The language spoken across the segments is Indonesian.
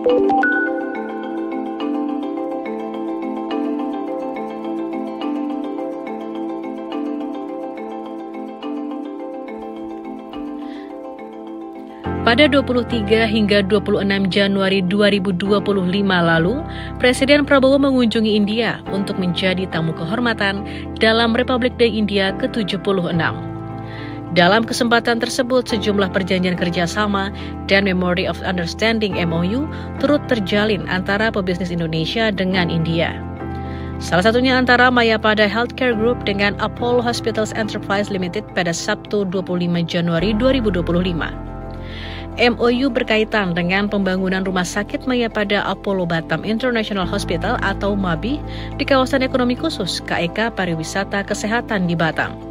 Pada 23 hingga 26 Januari 2025 lalu, Presiden Prabowo mengunjungi India untuk menjadi tamu kehormatan dalam Republic Day India ke-76. Dalam kesempatan tersebut, sejumlah perjanjian kerjasama dan Memory of Understanding MOU turut terjalin antara pebisnis Indonesia dengan India. Salah satunya antara Mayapada Healthcare Group dengan Apollo Hospitals Enterprise Limited pada Sabtu 25 Januari 2025. MOU berkaitan dengan pembangunan Rumah Sakit Mayapada Apollo Batam International Hospital atau MABI di kawasan ekonomi khusus KEK Pariwisata Kesehatan di Batam.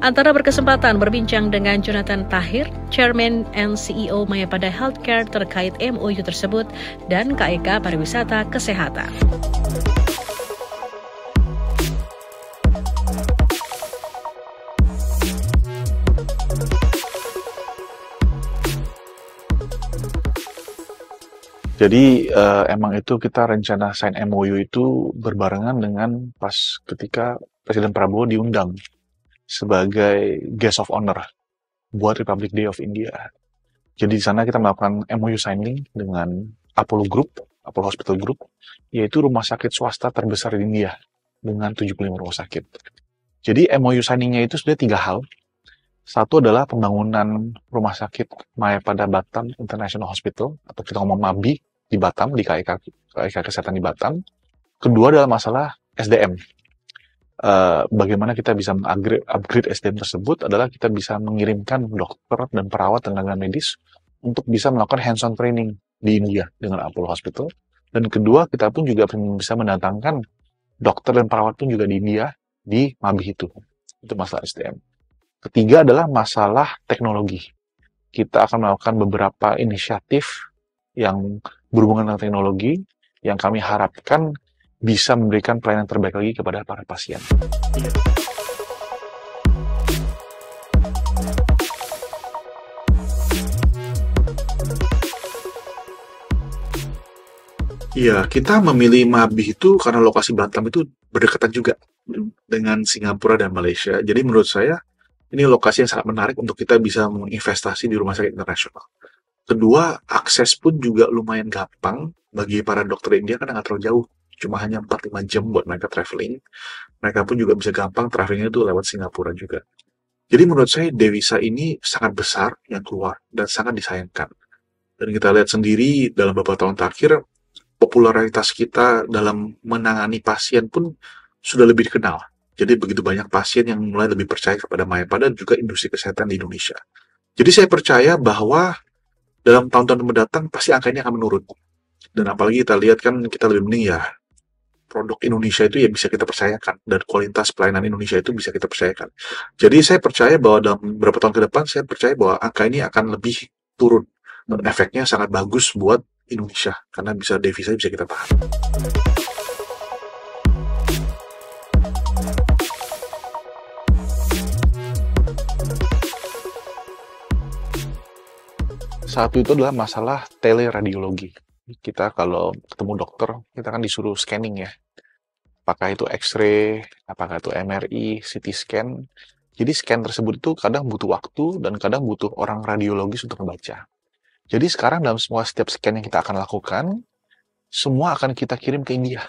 Antara berkesempatan berbincang dengan Jonathan Tahir, Chairman and CEO Mayapada Healthcare terkait MOU tersebut dan KEK Pariwisata Kesehatan. Jadi emang itu kita rencana sign MOU itu berbarengan dengan pas ketika Presiden Prabowo diundang sebagai guest of honor buat Republic Day of India. Jadi di sana kita melakukan MOU signing dengan Apollo Group, Apollo Hospital Group, yaitu rumah sakit swasta terbesar di India dengan 75 rumah sakit. Jadi MOU signingnya itu sudah 3 hal. Satu adalah pembangunan rumah sakit Mayapada Batam International Hospital, atau kita ngomong MABI di Batam, di KEK Kesehatan di Batam. Kedua adalah masalah SDM. Bagaimana kita bisa upgrade SDM tersebut adalah kita bisa mengirimkan dokter dan perawat tenaga medis untuk bisa melakukan hands-on training di India dengan Apollo Hospital. Dan kedua, kita pun juga bisa mendatangkan dokter dan perawat pun juga di India di MABI itu. Itu masalah SDM. Ketiga adalah masalah teknologi. Kita akan melakukan beberapa inisiatif yang berhubungan dengan teknologi yang kami harapkan bisa memberikan pelayanan terbaik lagi kepada para pasien. Iya, kita memilih MABI itu karena lokasi Batam itu berdekatan juga dengan Singapura dan Malaysia. Jadi menurut saya ini lokasi yang sangat menarik untuk kita bisa menginvestasi di rumah sakit internasional. Kedua, akses pun juga lumayan gampang bagi para dokter India karena nggak terlalu jauh. Cuma hanya 4-5 jam buat mereka traveling. Mereka pun juga bisa gampang travelingnya itu lewat Singapura juga. Jadi menurut saya devisa ini sangat besar yang keluar dan sangat disayangkan. Dan kita lihat sendiri dalam beberapa tahun terakhir, popularitas kita dalam menangani pasien pun sudah lebih dikenal. Jadi begitu banyak pasien yang mulai lebih percaya kepada Mayapada dan juga industri kesehatan di Indonesia. Jadi saya percaya bahwa dalam tahun-tahun mendatang pasti angka ini akan menurun. Dan apalagi kita lihat kan kita lebih mending ya produk Indonesia itu ya bisa kita percayakan dan kualitas pelayanan Indonesia itu bisa kita percayakan. Jadi saya percaya bahwa dalam beberapa tahun ke depan saya percaya bahwa angka ini akan lebih turun dan efeknya sangat bagus buat Indonesia karena bisa devisa bisa kita tahan. Satu itu adalah masalah teleradiologi. Kita kalau ketemu dokter, kita kan disuruh scanning ya. Apakah itu X-ray, apakah itu MRI, CT scan. Jadi scan tersebut itu kadang butuh waktu dan kadang butuh orang radiologis untuk membaca. Jadi sekarang dalam setiap scan yang kita akan lakukan, semua akan kita kirim ke India.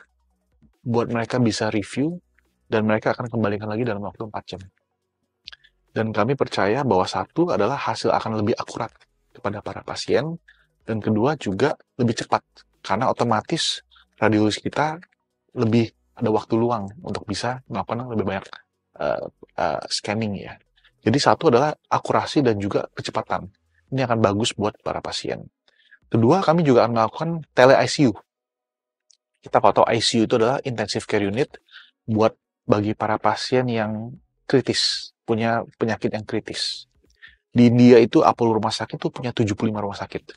Buat mereka bisa review dan mereka akan kembalikan lagi dalam waktu 4 jam. Dan kami percaya bahwa satu adalah hasil akan lebih akurat kepada para pasien, dan kedua juga lebih cepat, karena otomatis radiologis kita lebih ada waktu luang untuk bisa melakukan lebih banyak scanning ya. Jadi satu adalah akurasi dan juga kecepatan. Ini akan bagus buat para pasien. Kedua, kami juga akan melakukan tele-ICU. Kita kalau tahu ICU itu adalah intensive care unit buat bagi para pasien yang kritis, punya penyakit yang kritis. Di India itu Apollo Rumah Sakit itu punya 75 rumah sakit.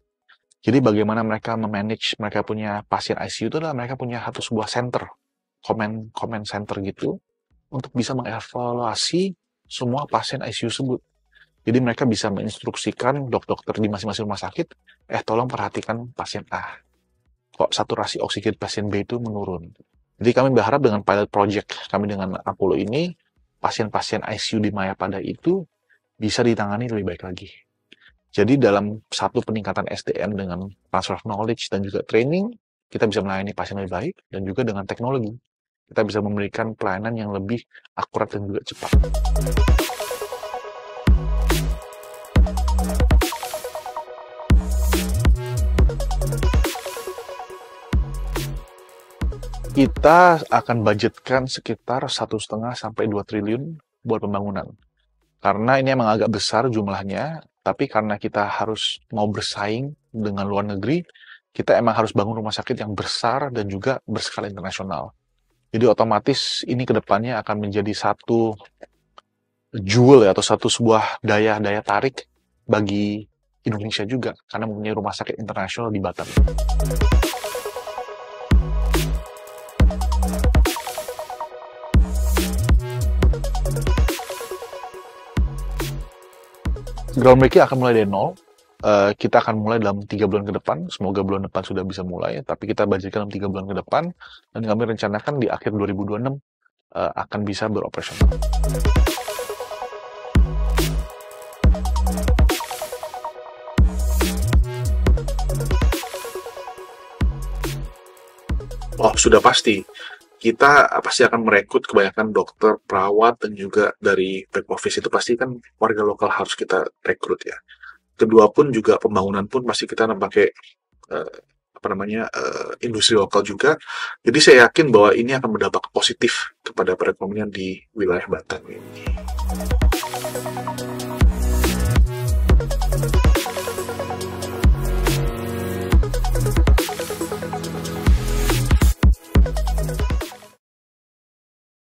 Jadi bagaimana mereka memanage mereka punya pasien ICU itu adalah mereka punya satu sebuah center, comment center gitu, untuk bisa mengevaluasi semua pasien ICU tersebut. Jadi mereka bisa menginstruksikan dokter di masing-masing rumah sakit, tolong perhatikan pasien A, kok saturasi oksigen pasien B itu menurun. Jadi kami berharap dengan pilot project kami dengan Apollo ini, pasien-pasien ICU di Mayapada itu bisa ditangani lebih baik lagi. Jadi dalam satu peningkatan SDM dengan transfer of knowledge dan juga training, kita bisa melayani pasien lebih baik, dan juga dengan teknologi, kita bisa memberikan pelayanan yang lebih akurat dan juga cepat. Kita akan budgetkan sekitar 1,5 sampai 2 triliun buat pembangunan. Karena ini emang agak besar jumlahnya, tapi karena kita harus mau bersaing dengan luar negeri, kita emang harus bangun rumah sakit yang besar dan juga berskala internasional. Jadi otomatis ini ke depannya akan menjadi satu jewel ya, atau satu sebuah daya tarik bagi Indonesia juga, karena mempunyai rumah sakit internasional di Batam. Groundbreaking akan mulai dari nol. Kita akan mulai dalam 3 bulan ke depan. Semoga bulan depan sudah bisa mulai. Tapi kita budgetkan dalam 3 bulan ke depan. Dan kami rencanakan di akhir 2026 akan bisa beroperasional. Oh, sudah pasti. Kita pasti akan merekrut kebanyakan dokter, perawat, dan juga dari back office itu pasti kan warga lokal harus kita rekrut ya. Kedua pun juga pembangunan pun pasti kita pakai industri lokal juga. Jadi saya yakin bahwa ini akan berdampak positif kepada perekonomian di wilayah Batam ini.